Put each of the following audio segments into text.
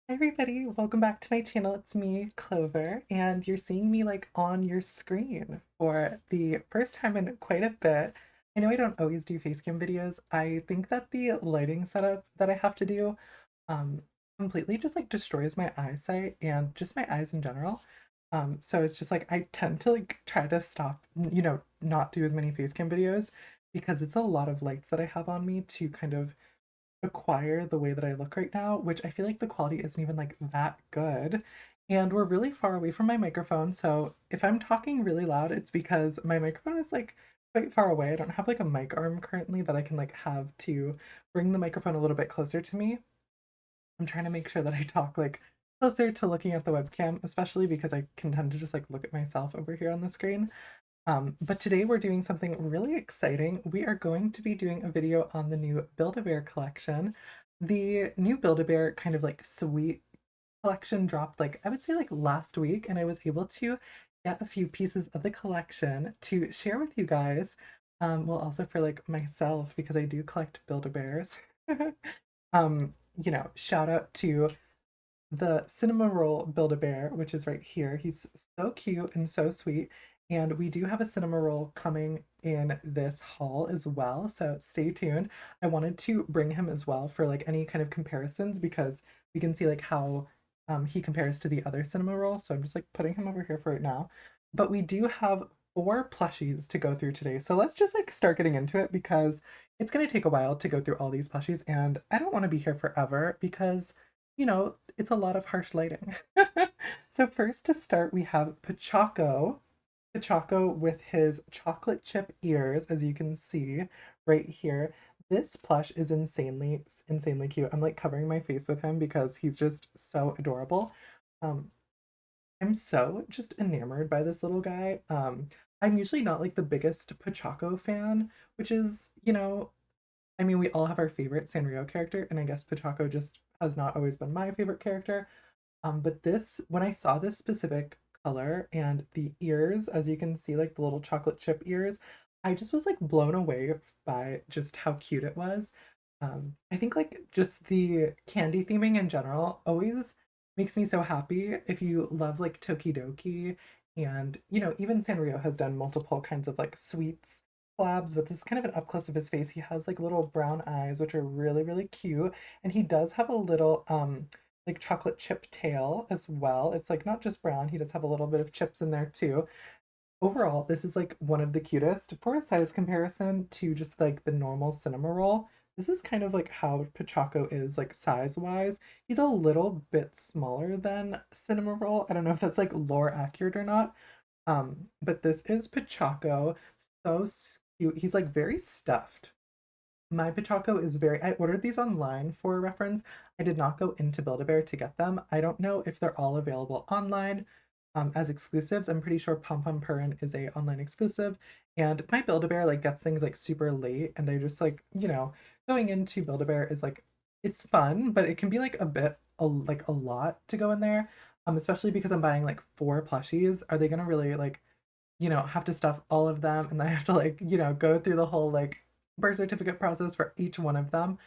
Hi everybody, welcome back to my channel. It's me, Clover, and you're seeing me like on your screen for the first time in quite a bit. I know I don't always do facecam videos. I think that the lighting setup that I have to do um, completely just like destroys my eyesight and just my eyes in general. So it's just like I tend to like try to stop, not do as many facecam videos because it's a lot of lights that I have on me to kind of acquire the way that I look right now, which I feel like the quality isn't even like that good. And we're really far away from my microphone, so if I'm talking really loud, it's because my microphone is like quite far away. I don't have like a mic arm currently that I can like have to bring the microphone a little bit closer to me. I'm trying to make sure that I talk like closer to looking at the webcam, especially because I can tend to just like look at myself over here on the screen. But today we're doing something really exciting. We are going to be doing a video on the new Build-A-Bear collection. The new Build-A-Bear kind of like sweet collection dropped like I would say like last week, and I was able to get a few pieces of the collection to share with you guys. Well, also for like myself because I do collect Build-A-Bears. Shout out to the Cinnamoroll Build-A-Bear, which is right here. He's so cute and so sweet. And we do have a Cinnamoroll coming in this haul as well, so stay tuned. I wanted to bring him as well for like any kind of comparisons because we can see like how he compares to the other Cinnamoroll. So I'm just like putting him over here for right now. But we do have four plushies to go through today. So let's just like start getting into it because it's going to take a while to go through all these plushies and I don't want to be here forever because it's a lot of harsh lighting. So first to start, we have Pochacco. Pochacco with his chocolate chip ears, as you can see right here. This plush is insanely cute. I'm like covering my face with him because he's just so adorable. Um, I'm so just enamored by this little guy. I'm usually not like the biggest Pochacco fan, which is, I mean, we all have our favorite Sanrio character, and I guess Pochacco just has not always been my favorite character. But this, when I saw this specific color and the ears, as you can see, like the little chocolate chip ears, I just was like blown away by just how cute it was. I think like just the candy theming in general always makes me so happy if you love like Tokidoki and even Sanrio has done multiple kinds of like sweets collabs, but this is kind of an up close of his face. He has like little brown eyes, which are really cute, and he does have a little like chocolate chip tail as well. It's like not just brown, he does have a little bit of chips in there too. Overall, this is like one of the cutest for a size comparison to just like the normal Cinnamoroll. This is kind of like how Pochacco is like size wise. He's a little bit smaller than Cinnamoroll. I don't know if that's like lore accurate or not. But this is Pochacco. So cute. He's like very stuffed. My Pochacco is very, I ordered these online for reference. I did not go into Build-A-Bear to get them. I don't know if they're all available online as exclusives. I'm pretty sure Pom Pom Purin is a online exclusive. And my Build-A-Bear like gets things like super late and I just like, going into Build-A-Bear is like, it's fun, but it can be like like a lot to go in there. Especially because I'm buying like four plushies. Are they gonna really like have to stuff all of them and then I have to like, go through the whole like birth certificate process for each one of them.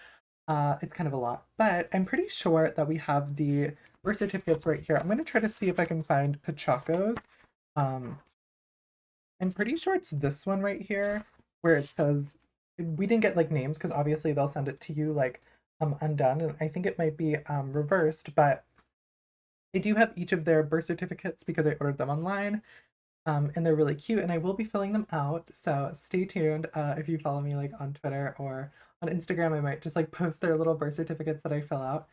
It's kind of a lot, but I'm pretty sure that we have the birth certificates right here. I'm going to try to see if I can find Pochacco's. Um, I'm pretty sure it's this one right here where it says we didn't get like names because obviously they'll send it to you like undone, and I think it might be reversed, but I do have each of their birth certificates because I ordered them online. And they're really cute, and I will be filling them out. So stay tuned. If you follow me like on Twitter or on Instagram, I might just like post their little birth certificates that I fill out.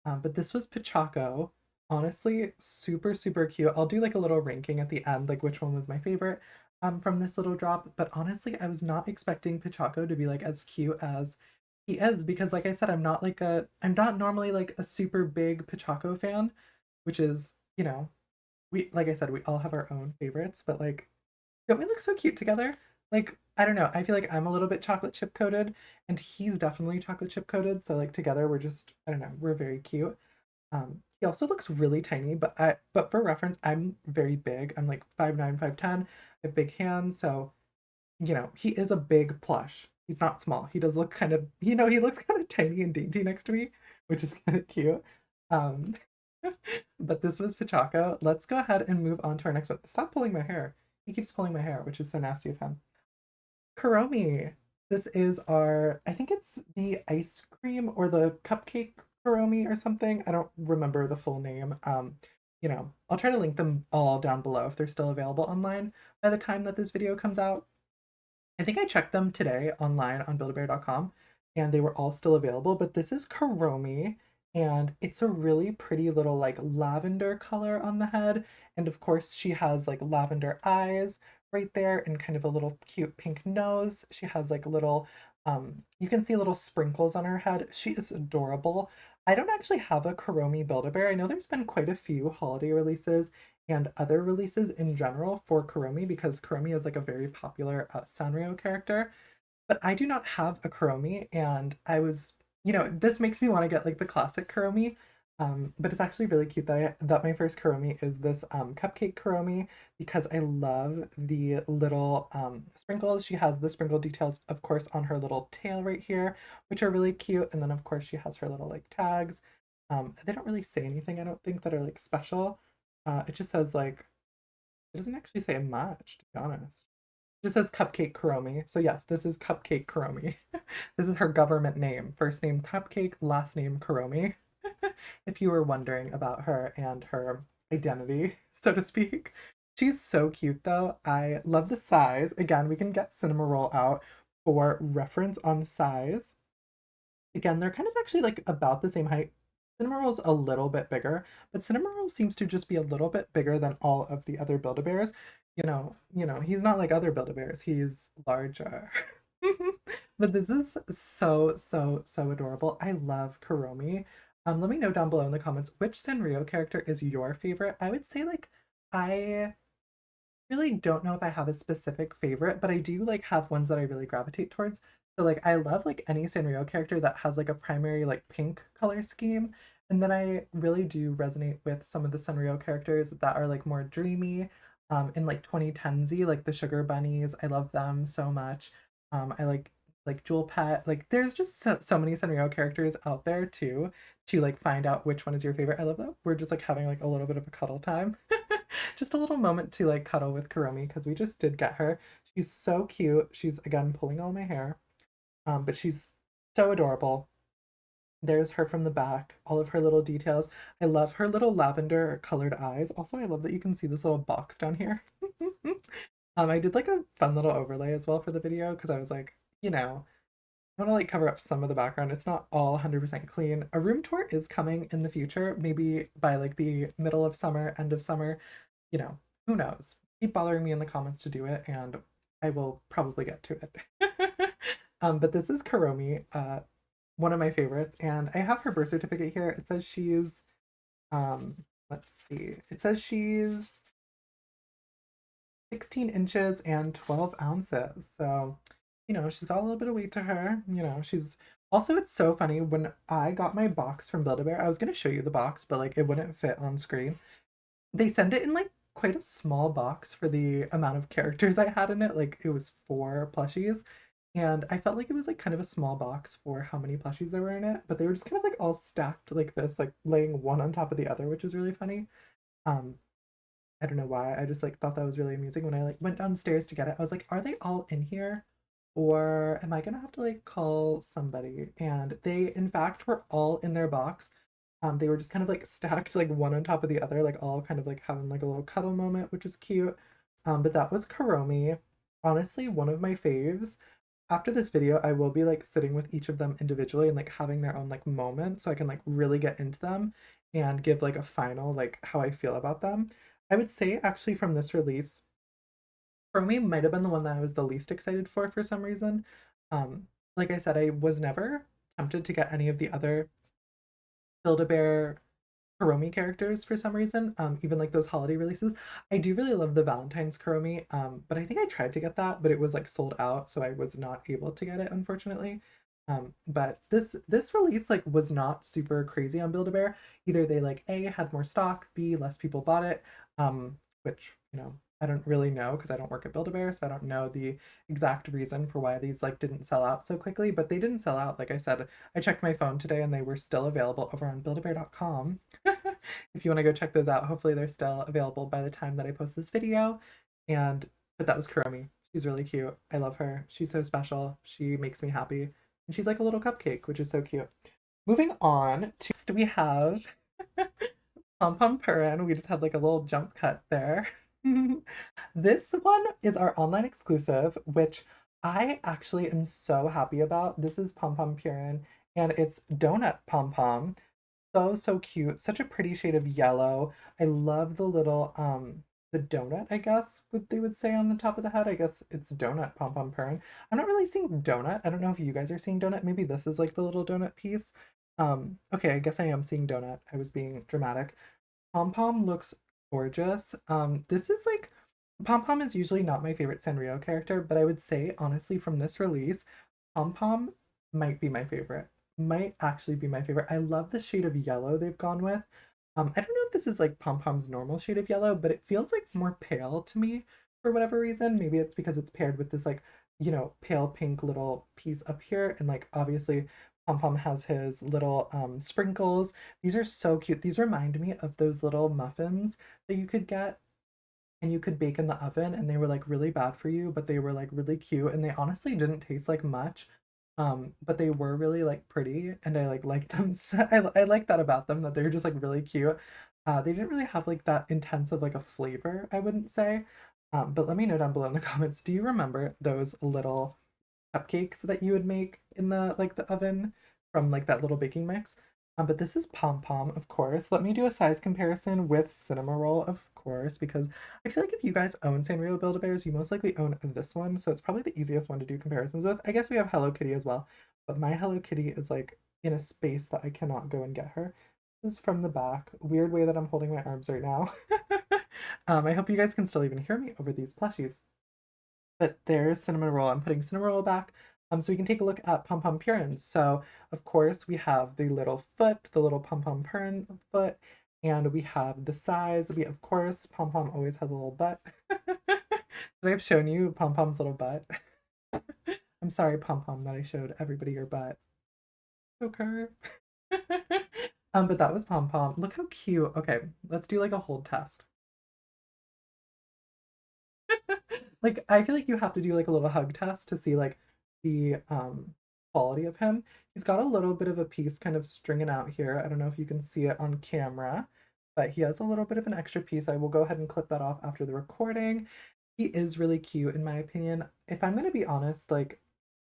But this was Pochacco. Honestly, super cute. I'll do like a little ranking at the end, like which one was my favorite from this little drop. But honestly, I was not expecting Pochacco to be like as cute as he is because, like I said, I'm not normally like a super big Pochacco fan, which is we like I said, we all have our own favorites, but like, don't we look so cute together? Like, I don't know. I feel like I'm a little bit chocolate chip coated, and he's definitely chocolate chip coated. So like together, we're just I don't know, we're very cute. He also looks really tiny, but for reference, I'm very big. I'm like 5'9", 5'10". I have big hands, so he is a big plush. He's not small. He does look kind of he looks kind of tiny and dainty next to me, which is kind of cute. Um, But this was Pochacco. Let's go ahead and move on to our next one. Stop pulling my hair. He keeps pulling my hair, which is so nasty of him. Kuromi. This is our, I think it's the ice cream or the cupcake Kuromi or something. I don't remember the full name. I'll try to link them all down below if they're still available online by the time that this video comes out. I think I checked them today online on buildabear.com and they were all still available, but this is Kuromi and it's a really pretty little like lavender color on the head. And of course, she has like lavender eyes right there and kind of a little cute pink nose. She has like little, you can see little sprinkles on her head. She is adorable. I don't actually have a Kuromi Build-A-Bear. I know there's been quite a few holiday releases and other releases in general for Kuromi because Kuromi is like a very popular Sanrio character. But I do not have a Kuromi, and I was, this makes me want to get like the classic Kuromi. But it's actually really cute that my first Kuromi is this cupcake Kuromi because I love the little sprinkles. She has the sprinkle details, of course, on her little tail right here, which are really cute. And then, of course, she has her little like tags. They don't really say anything, I don't think, that are like special. It just says like it doesn't actually say much, to be honest. It just says Cupcake Kuromi. So yes, this is Cupcake Kuromi. This is her government name. First name Cupcake, last name Kuromi. If you were wondering about her and her identity, so to speak. She's so cute though. I love the size. Again, we can get Cinnamoroll out for reference on size. Again, they're kind of actually like about the same height. Cinnamoroll's a little bit bigger, but Cinnamoroll seems to just be a little bit bigger than all of the other Build-A-Bears. He's not like other Build-A-Bears. He's larger. But this is so, so, so adorable. I love Kuromi. Let me know down below in the comments which Sanrio character is your favorite. I would say like I really don't know if I have a specific favorite, but I do like have ones that I really gravitate towards. So like I love like any Sanrio character that has like a primary like pink color scheme. And then I really do resonate with some of the Sanrio characters that are like more dreamy, in like 2010s, like the Sugar Bunnies. I love them so much. I like Jewel Pet. Like there's just so many Sanrio characters out there too to like find out which one is your favorite. I love that we're just like having like a little bit of a cuddle time. Just a little moment to like cuddle with Kuromi because we just did get her. She's so cute. She's again pulling all my hair. But she's so adorable. There's her from the back, all of her little details. I love her little lavender colored eyes. Also, I love that you can see this little box down here. I did like a fun little overlay as well for the video because I was like, I want to like cover up some of the background. It's not all 100% clean. A room tour is coming in the future, maybe by like the middle of summer, end of summer. Who knows? Keep bothering me in the comments to do it, and I will probably get to it. But this is Kuromi, one of my favorites, and I have her birth certificate here. It says she's, let's see, it says she's 16 inches and 12 ounces. So, she's got a little bit of weight to her. She's also, it's so funny. When I got my box from Build-A-Bear, I was going to show you the box, but like it wouldn't fit on screen. They send it in like quite a small box for the amount of characters I had in it. Like it was 4 plushies. And I felt like it was like kind of a small box for how many plushies there were in it, but they were just kind of like all stacked like this, like laying one on top of the other, which was really funny. Um, I don't know why. I just like thought that was really amusing when I like went downstairs to get it. I was like, are they all in here? Or am I gonna have to like call somebody? And they in fact were all in their box. They were just kind of like stacked like one on top of the other, like all kind of like having like a little cuddle moment, which is cute. But that was Kuromi. Honestly, one of my faves. After this video, I will be like sitting with each of them individually and like having their own like moment so I can like really get into them and give like a final like how I feel about them. I would say actually from this release, Kuromi might have been the one that I was the least excited for some reason. Um, like I said, I was never tempted to get any of the other Build-A-Bear Kuromi characters for some reason, even like those holiday releases. I do really love the Valentine's Kuromi, but I think I tried to get that, but it was like sold out, so I was not able to get it, unfortunately. But this release like was not super crazy on Build-A-Bear. Either they like A had more stock, B less people bought it, which I don't really know because I don't work at Build-A-Bear, so I don't know the exact reason for why these like didn't sell out so quickly, but they didn't sell out. Like I said, I checked my phone today and they were still available over on buildabear.com. If you want to go check those out, hopefully they're still available by the time that I post this video. And but that was Kuromi. She's really cute. I love her. She's so special. She makes me happy. And she's like a little cupcake, which is so cute. Moving on to we have Pom Pom Purin. We just had like a little jump cut there. This one is our online exclusive, which I actually am so happy about. This is Pom Pom Purin, and it's Donut Pom Pom. So, so cute. Such a pretty shade of yellow. I love the little, the donut, I guess, what they would say on the top of the head. I guess it's donut Pom Pom Purin. I'm not really seeing donut. I don't know if you guys are seeing donut. Maybe this is like the little donut piece. Okay, I guess I am seeing donut. I was being dramatic. Pom Pom looks gorgeous. This is like Pom Pom is usually not my favorite Sanrio character, but I would say honestly from this release, Pom Pom might be my favorite. Might actually be my favorite. I love the shade of yellow they've gone with. I don't know if this is like Pom Pom's normal shade of yellow, but it feels like more pale to me for whatever reason. Maybe it's because it's paired with this like, pale pink little piece up here, and like obviously Pom Pom has his little sprinkles. These are so cute. These remind me of those little muffins that you could get and you could bake in the oven, and they were like really bad for you, but they were like really cute, and they honestly didn't taste like much. But they were really like pretty, and I like liked them. So I like that about them, that they're just like really cute. They didn't really have like that intense of like a flavor, I wouldn't say. But let me know down below in the comments, do you remember those little cupcakes that you would make in the oven from like that little baking mix? But this is Pom Pom, of course. Let me do a size comparison with Cinnamoroll, of course, because I feel like if you guys own Sanrio Build-A-Bears, you most likely own this one, so it's probably the easiest one to do comparisons with. I guess we have Hello Kitty as well, but my Hello Kitty is like in a space that I cannot go and get her. This is from the back. Weird way that I'm holding my arms right now. I hope you guys can still even hear me over these plushies. But there's Cinnamoroll. I'm putting Cinnamoroll back. So we can take a look at Pom Pom Purin. So of course we have the little foot, the little Pom Pom Purin foot, and we have the size. We of course Pom Pom always has a little butt. Should I have shown you Pom Pom's little butt? I'm sorry, Pom Pom, that I showed everybody your butt. Okay. But that was Pom Pom. Look how cute. Okay, let's do like a hold test. Like I feel like you have to do like a little hug test to see like the quality of him. He's got a little bit of a piece kind of stringing out here. I don't know if you can see it on camera, but he has a little bit of an extra piece. I will go ahead and clip that off after the recording. He is really cute in my opinion. If I'm going to be honest, like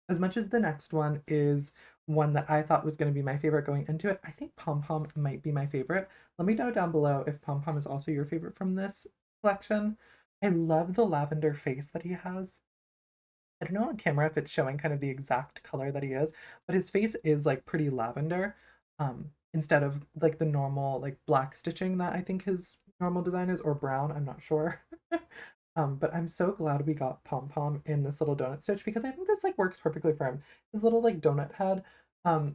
as much as the next one is one that I thought was going to be my favorite going into it, I think Pom Pom might be my favorite. Let me know down below if Pom Pom is also your favorite from this collection. I love the lavender face that he has. I don't know on camera if it's showing kind of the exact color that he is, but his face is like pretty lavender, instead of like the normal like black stitching that I think his normal design is, or brown, I'm not sure. But I'm so glad we got Pom Pom in this little donut stitch because I think this like works perfectly for him. His little like donut head.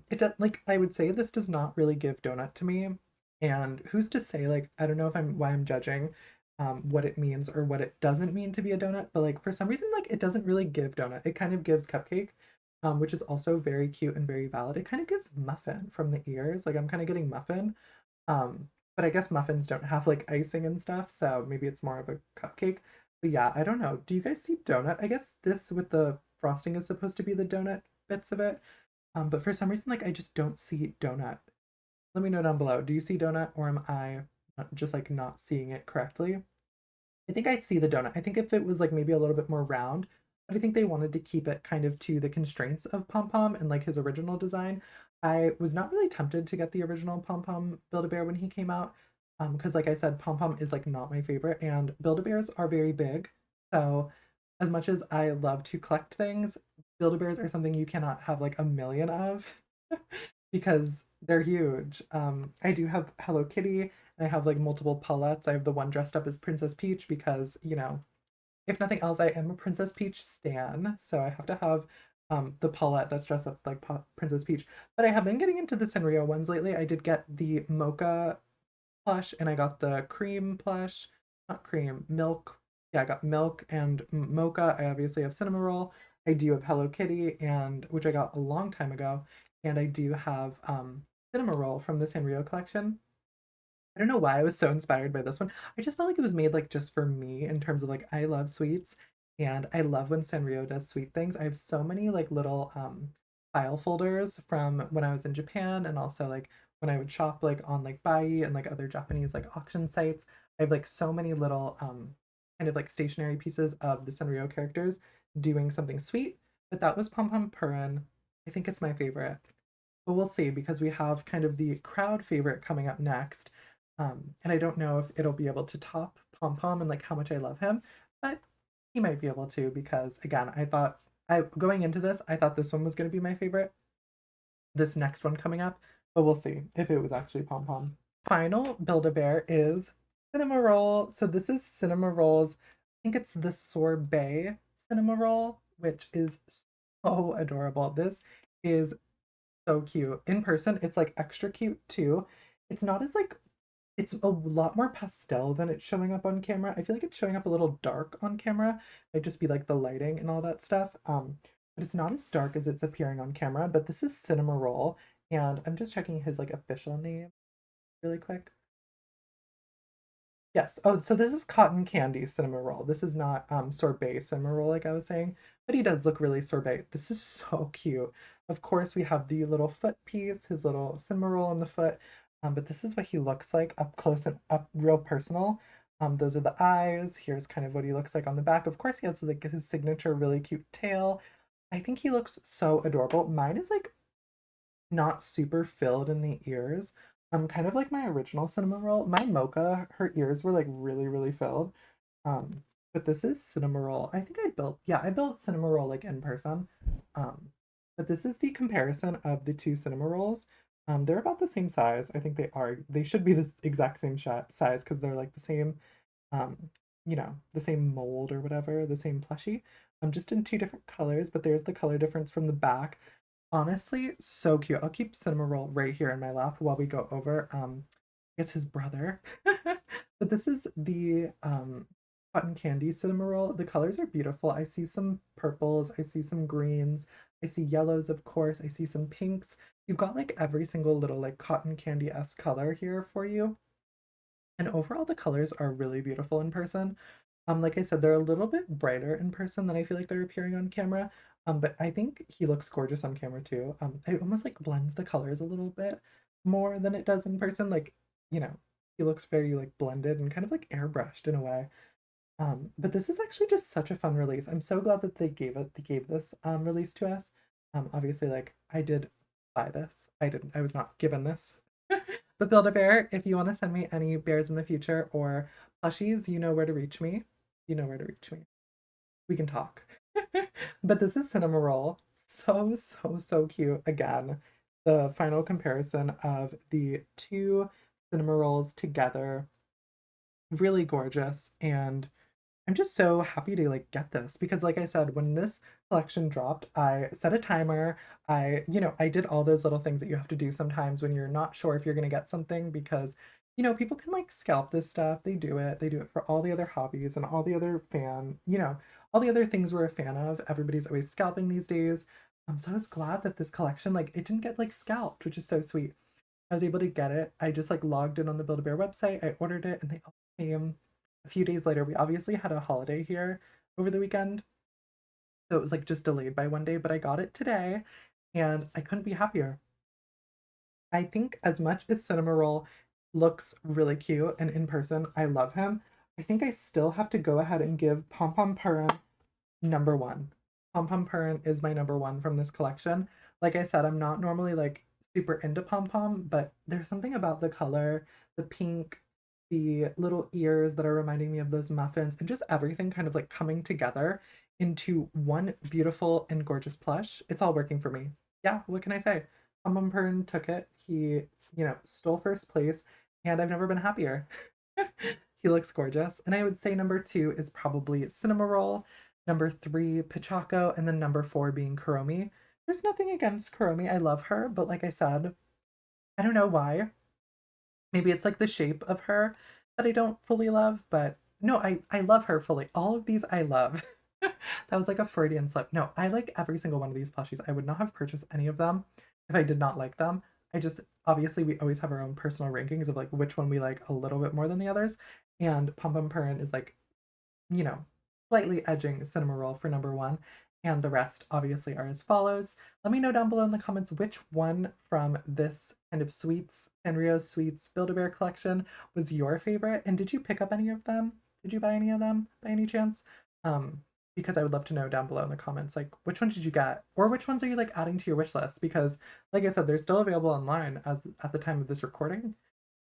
It does like I would say this does not really give donut to me. And who's to say like I don't know if I'm why I'm judging what it means or what it doesn't mean to be a donut, but like for some reason like it doesn't really give donut. It kind of gives cupcake, which is also very cute and very valid. It kind of gives muffin from the ears. Like I'm kind of getting muffin. But I guess muffins don't have like icing and stuff, so maybe it's more of a cupcake. But yeah, I don't know. Do you guys see donut? I guess this with the frosting is supposed to be the donut bits of it. But for some reason, like I just don't see donut. Let me know down below. Do you see donut, or am I just like not seeing it correctly? I think I see the donut. I think if it was like maybe a little bit more round, but I think they wanted to keep it kind of to the constraints of Pom Pom and like his original design. I was not really tempted to get the original Pom Pom Build-A-Bear when he came out, because like I said, Pom Pom is like not my favorite, and Build-A-Bears are very big. So as much as I love to collect things, Build-A-Bears are something you cannot have like a million of because they're huge. I do have Hello Kitty, and I have like multiple palettes. I have the one dressed up as Princess Peach because, if nothing else, I am a Princess Peach stan, so I have to have the palette that's dressed up like Princess Peach. But I have been getting into the Sanrio ones lately. I did get the mocha plush, and I got the cream plush, not cream, milk. Yeah, I got milk and mocha. I obviously have Cinnamoroll. I do have Hello Kitty, and which I got a long time ago, and I do have Cinnamoroll from the Sanrio collection. I don't know why I was so inspired by this one. I just felt like it was made like just for me in terms of like I love sweets and I love when Sanrio does sweet things. I have so many like little file folders from when I was in Japan and also like when I would shop like on like Bai and like other Japanese like auction sites. I have like so many little kind of like stationary pieces of the Sanrio characters doing something sweet. But that was Pom Pom Purin. I think it's my favorite. But we'll see because we have kind of the crowd favorite coming up next. And I don't know if it'll be able to top Pom Pom and like how much I love him, but he might be able to because again, I thought I going into this, I thought this one was going to be my favorite. This next one coming up, but we'll see if it was actually Pom Pom. Final Build-A-Bear is Cinnamoroll. So this is Cinnamoroll's, I think it's the sorbet Cinnamoroll, which is so adorable. This is so cute. In person, it's like extra cute too. It's not as like it's a lot more pastel than it's showing up on camera. I feel like it's showing up a little dark on camera. Might just be like the lighting and all that stuff. But it's not as dark as it's appearing on camera. But this is Cinnamoroll, and I'm just checking his like official name really quick. Yes. Oh, so this is cotton candy Cinnamoroll. This is not sorbet Cinnamoroll like I was saying, but he does look really sorbet. This is so cute. Of course, we have the little foot piece, his little Cinnamoroll on the foot. But this is what he looks like up close and up real personal. Those are the eyes. Here's kind of what he looks like on the back. Of course, he has like his signature really cute tail. I think he looks so adorable. Mine is like not super filled in the ears. Kind of like my original Cinnamoroll. My mocha, her ears were like really, really filled. Um, but this is Cinnamoroll. I think I built Cinnamoroll like in person. Um, but this is the comparison of the two Cinnamorolls. They're about the same size. I think they are. They should be the exact same size because they're like the same, um, the same mold or whatever, the same plushie. Just in two different colors, but there's the color difference from the back. Honestly, so cute. I'll keep Cinnamoroll right here in my lap while we go over I guess his brother. But this is the cotton candy Cinnamoroll. The colors are beautiful. I see some purples, I see some greens, I see yellows, of course, I see some pinks. You've got like every single little like cotton candy-esque color here for you. And overall, the colors are really beautiful in person. Like I said, they're a little bit brighter in person than I feel like they're appearing on camera. But I think he looks gorgeous on camera too. It almost like blends the colors a little bit more than it does in person. Like, you know, he looks very like blended and kind of like airbrushed in a way. But this is actually just such a fun release. I'm so glad that they gave this release to us. Obviously, like I did buy this. I was not given this. But Build-A-Bear, if you want to send me any bears in the future or plushies, you know where to reach me. You know where to reach me. We can talk. But this is Cinnamoroll. So, so, so cute. Again, the final comparison of the two Cinnamorolls together. Really gorgeous. And I'm just so happy to like get this because like I said, when this collection dropped, I set a timer. I did all those little things that you have to do sometimes when you're not sure if you're going to get something because people can like scalp this stuff. They do it. They do it for all the other hobbies and all the other all the other things we're a fan of. Everybody's always scalping these days. So I was glad that this collection like it didn't get like scalped, which is so sweet. I was able to get it. I just like logged in on the Build-A-Bear website. I ordered it and they all came a few days later. We obviously had a holiday here over the weekend. So it was like just delayed by one day, but I got it today and I couldn't be happier. I think as much as Cinnamoroll looks really cute and in person, I love him. I think I still have to go ahead and give Pom Pom Purin number one. Pom Pom Purin is my number one from this collection. Like I said, I'm not normally like super into Pom Pom, but there's something about the color, the pink, the little ears that are reminding me of those muffins, and just everything kind of like coming together into one beautiful and gorgeous plush. It's all working for me. Yeah, what can I say? Pom Pom Purin took it. He, stole first place, and I've never been happier. He looks gorgeous. And I would say number two is probably Cinnamoroll, number three, Pochacco, and then number four being Kuromi. There's nothing against Kuromi. I love her, but like I said, I don't know why. Maybe it's like the shape of her that I don't fully love, but no, I love her fully. All of these I love. That was like a Freudian slip. No, I like every single one of these plushies. I would not have purchased any of them if I did not like them. I just obviously we always have our own personal rankings of like which one we like a little bit more than the others. And Pom Pom Purin is like, you know, slightly edging Cinnamoroll for number one. And the rest obviously are as follows. Let me know down below in the comments which one from this kind of sweets, Sanrio Sweets Build-A-Bear collection was your favorite. And did you pick up any of them? Did you buy any of them by any chance? Um, because I would love to know down below in the comments, like which one did you get? Or which ones are you like adding to your wish list? Because like I said, they're still available online as at the time of this recording.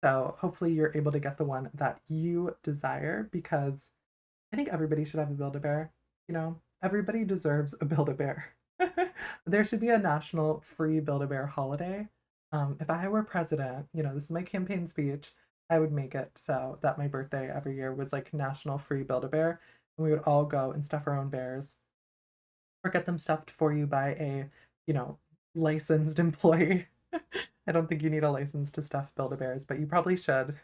So hopefully you're able to get the one that you desire because I think everybody should have a Build-A-Bear. You know, everybody deserves a Build-A-Bear. There should be a national free Build-A-Bear holiday. If I were president, you know, this is my campaign speech, I would make it so that my birthday every year was like national free Build-A-Bear. And we would all go and stuff our own bears or get them stuffed for you by a, you know, licensed employee. I don't think you need a license to stuff Build-A-Bears, but you probably should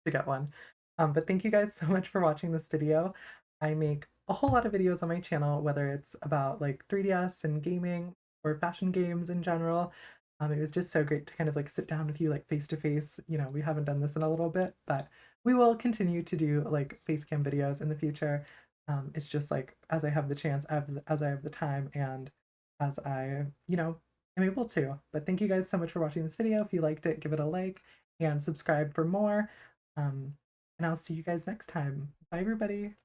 to get one. But thank you guys so much for watching this video. I make a whole lot of videos on my channel, whether it's about like 3DS and gaming or fashion games in general. It was just so great to kind of like sit down with you like face to face. You know, we haven't done this in a little bit, but we will continue to do like face cam videos in the future. It's just like as I have the chance, as I have the time, and as I, you know, am able to. But thank you guys so much for watching this video. If you liked it, give it a like and subscribe for more. And I'll see you guys next time. Bye, everybody.